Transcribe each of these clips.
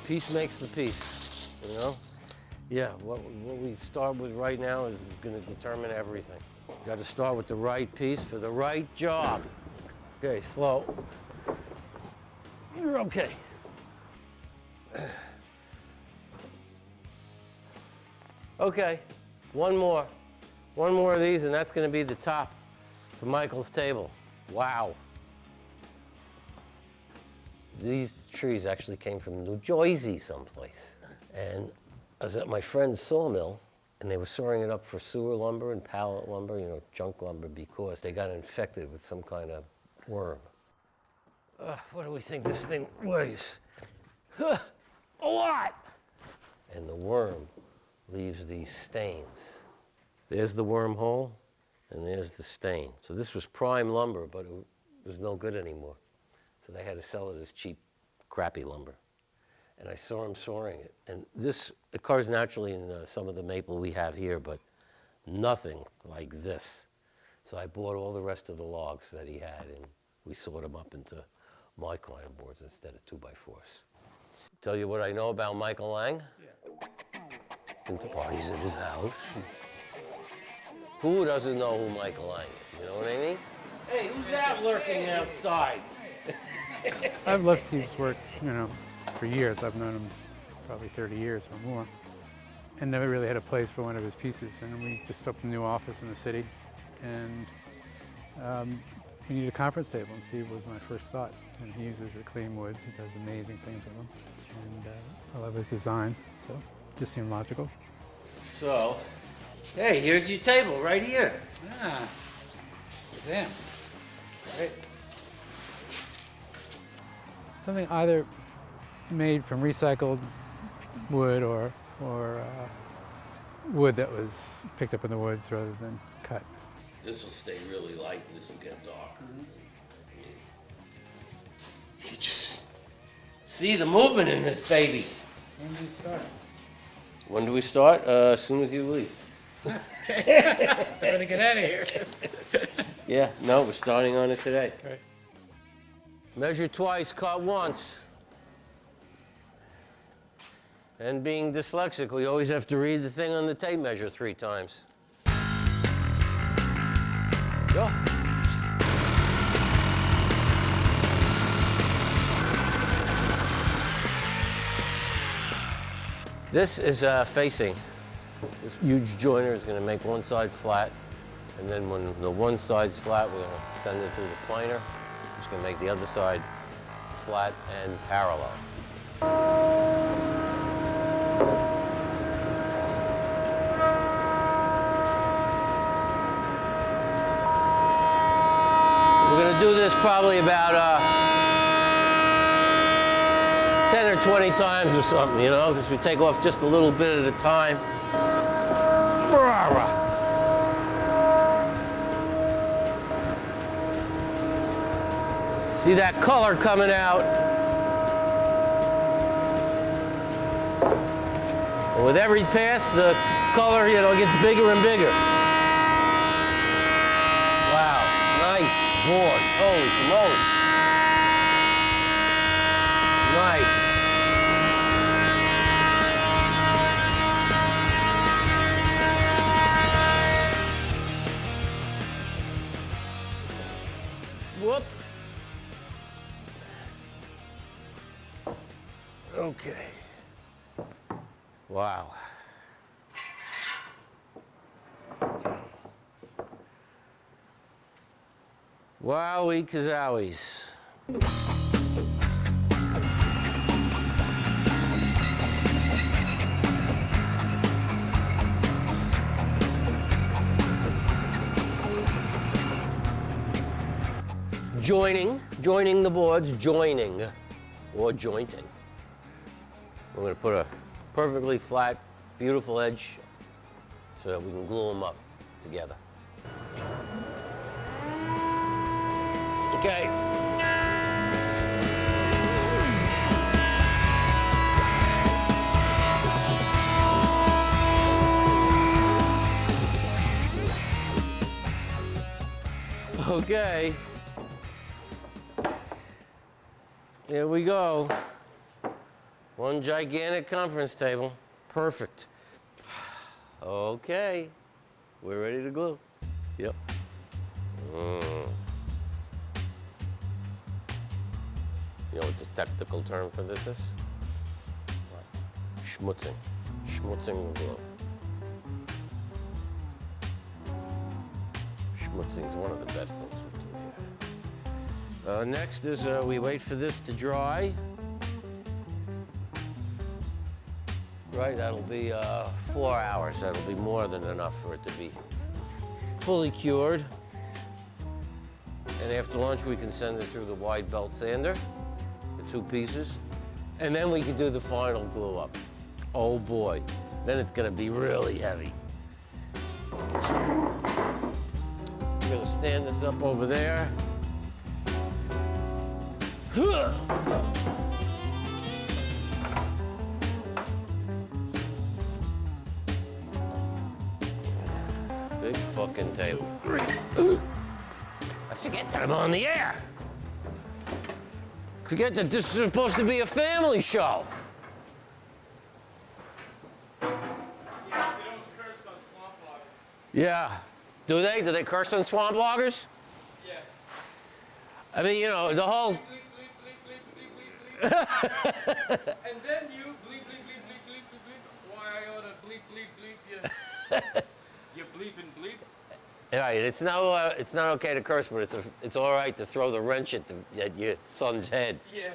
Piece makes the piece, you know? Yeah, what we start with right now is going to determine everything. Got to start with the right piece for the right job. Okay, slow. You're okay. Okay, one more of these, and that's going to be the top for Michael's table. Wow. These trees actually came from New Jersey someplace. And I was at my friend's sawmill, and they were sawing it up for sewer lumber and pallet lumber, you know, junk lumber, because they got infected with some kind of worm. What do we think this thing weighs? A lot! And the worm leaves these stains. There's the wormhole, and there's the stain. So this was prime lumber, but it was no good anymore. So they had to sell it as cheap, crappy lumber. And I saw him sawing it. And this occurs naturally in some of the maple we have here, but nothing like this. So I bought all the rest of the logs that he had, and we sawed them up into my kind of boards instead of 2x4s. Tell you what I know about Michael Lang? Yeah. Been to parties at his house. Who doesn't know who Michael Lang is? You know what I mean? Hey, who's that lurking outside? I've loved Steve's work, you know, for years. I've known him probably 30 years or more, and never really had a place for one of his pieces. And we just opened a new office in the city, and we needed a conference table, and Steve was my first thought. And he uses reclaimed woods. He does amazing things with them, and I love his design, so it just seemed logical. So, hey, here's your table right here. Ah, damn. Great. Something either made from recycled wood or wood that was picked up in the woods rather than cut. This will stay really light and this will get dark. You just see the movement in this baby. When do you start? When do we start? As soon as you leave. Okay. Better get out of here. Yeah, no, we're starting on it today. Right. Measure twice, cut once. And being dyslexic, we always have to read the thing on the tape measure 3 times. Go. This is facing. This huge joiner is going to make one side flat, and then when the one side's flat, we're going to send it through the planer. It's going to make the other side flat and parallel. We're going to do this probably about 10 or 20 times or something, you know, because we take off just a little bit at a time. See that color coming out? And with every pass, the color, you know, gets bigger and bigger. Wow, nice boards, holy smokes. Nice. Whoop. Okay. Wow. Wowie kazowies. Joining the boards, joining or jointing. We're going to put a perfectly flat, beautiful edge so that we can glue them up together. Okay. Okay. Here we go. One gigantic conference table. Perfect. Okay, we're ready to glue. Yep. You know what the technical term for this is? Schmutzing. Schmutzing glue. Schmutzing is one of the best things we do here. Next is we wait for this to dry. Right, that'll be 4 hours. That'll be more than enough for it to be fully cured. And after lunch, we can send it through the wide belt sander, the 2 pieces. And then we can do the final glue up. Oh boy, then it's gonna be really heavy. We're gonna stand this up over there. Big fucking table. I forget that I'm on the air. Forget that this is supposed to be a family show. Yeah. Do they? Do they curse on swamp loggers? Yeah. I mean, you know, the whole... Bleep, bleep, bleep, bleep, bleep, bleep, bleep. And then you bleep, bleep, bleep, bleep, bleep, bleep, bleep. Why I oughta bleep, bleep, bleep, you bleep and bleep. Right, it's not okay to curse, but it's all right to throw the wrench at your son's head. Yeah.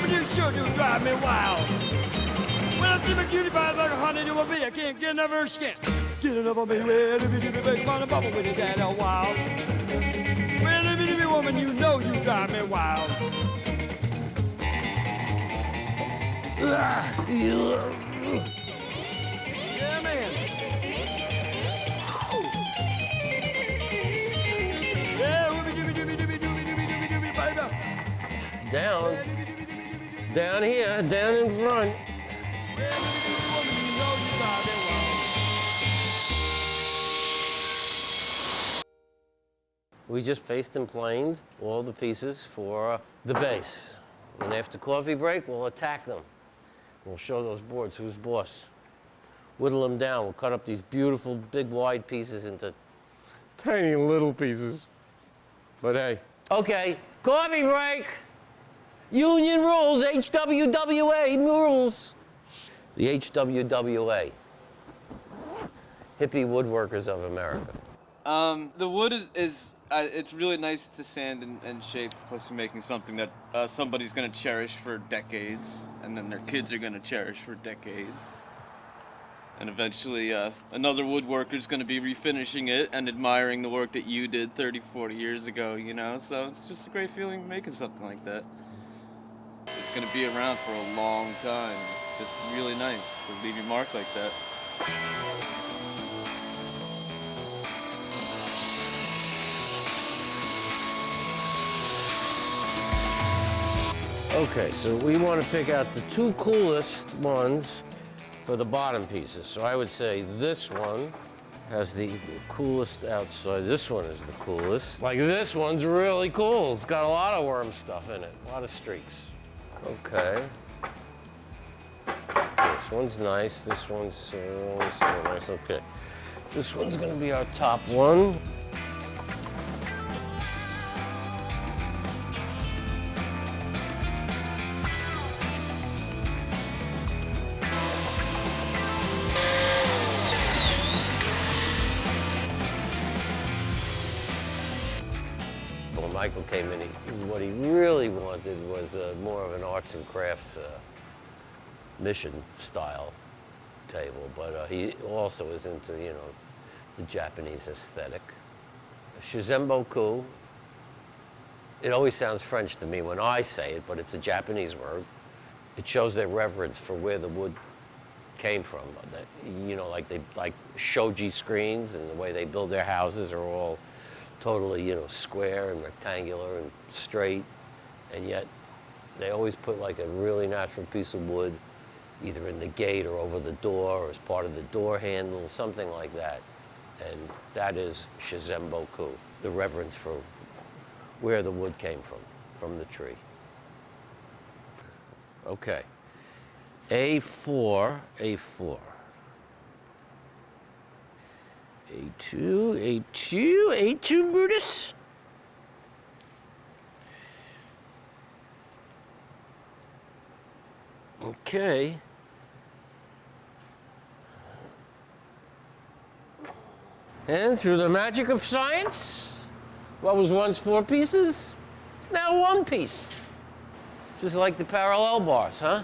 You sure do drive me wild. When I see my cutie pie like a honey to a bee, I can't get enough of her skin. Get enough of me, well, if you big on a bubble with your dad a wild. Well, if you be woman, you know you drive me wild. Yeah, man. Yeah, whoopie-doobie-doobie-doobie-doobie-doobie-doobie, baby. Down. Down here, down in front. We just faced and planed all the pieces for the base. And after coffee break, we'll attack them. We'll show those boards who's boss. Whittle them down. We'll cut up these beautiful, big, wide pieces into tiny little pieces. But hey. Okay, coffee break. Union rules, HWWA rules. The HWWA, Hippie Woodworkers of America. The wood is it's really nice to sand and shape, plus you're making something that somebody's gonna cherish for decades, and then their kids are gonna cherish for decades. And eventually another woodworker's gonna be refinishing it and admiring the work that you did 30, 40 years ago, you know? So it's just a great feeling making something like that. It's gonna be around for a long time. Just really nice to leave your mark like that. Okay, so we want to pick out the 2 coolest ones for the bottom pieces. So I would say this one has the coolest outside. This one is the coolest. Like this one's really cool. It's got a lot of worm stuff in it, a lot of streaks. Okay. This one's nice. This one's so nice. Okay. This one's gonna be our top one. When Michael came in, what he really wanted was more of an arts and crafts mission style table, but he also is into, you know, the Japanese aesthetic. Shizemboku, it always sounds French to me when I say it, but it's a Japanese word. It shows their reverence for where the wood came from. That, you know, like shoji screens and the way they build their houses are all totally, you know, square and rectangular and straight, and yet they always put like a really natural piece of wood either in the gate or over the door or as part of the door handle, something like that. And that is Shazam Boku, the reverence for where the wood came from the tree. Okay. A4, A4. A2, A2, A2, Brutus. Okay. And through the magic of science, what was once 4 pieces, it's now 1 piece. Just like the parallel bars, huh?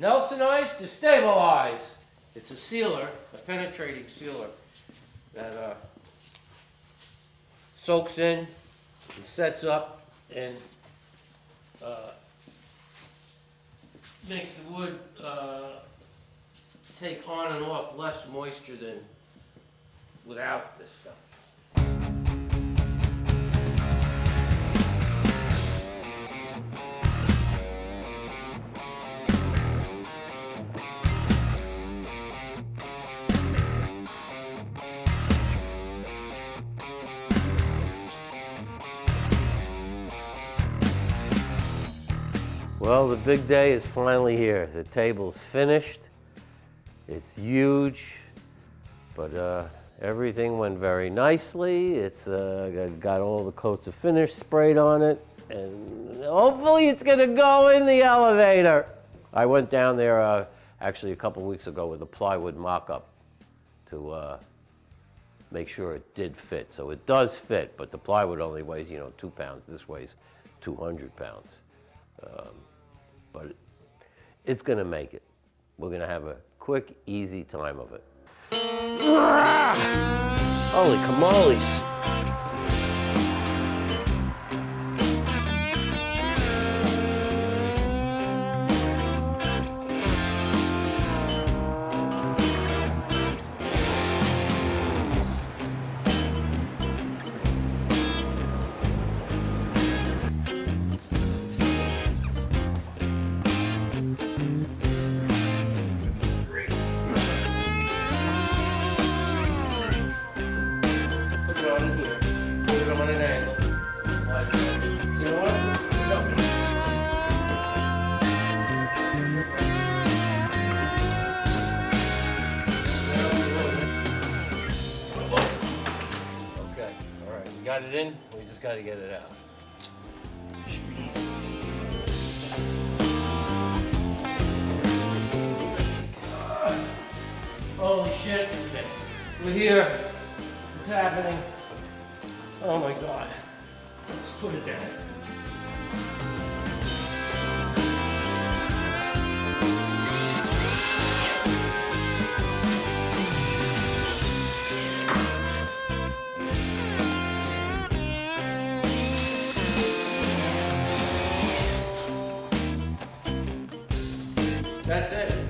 Nelsonized to stabilize. It's a sealer, a penetrating sealer that soaks in and sets up and makes the wood take on and off less moisture than without this stuff. Well, the big day is finally here. The table's finished. It's huge, but everything went very nicely. It's got all the coats of finish sprayed on it, and hopefully it's gonna go in the elevator. I went down there actually a couple weeks ago with a plywood mock-up to make sure it did fit. So it does fit, but the plywood only weighs, 2 pounds. This weighs 200 pounds. But it's gonna make it. We're gonna have a quick, easy time of it. Holy camoles. Got it in, we just got to get it out. Holy shit, we're here, it's happening. Oh my God, let's put it down. That's it.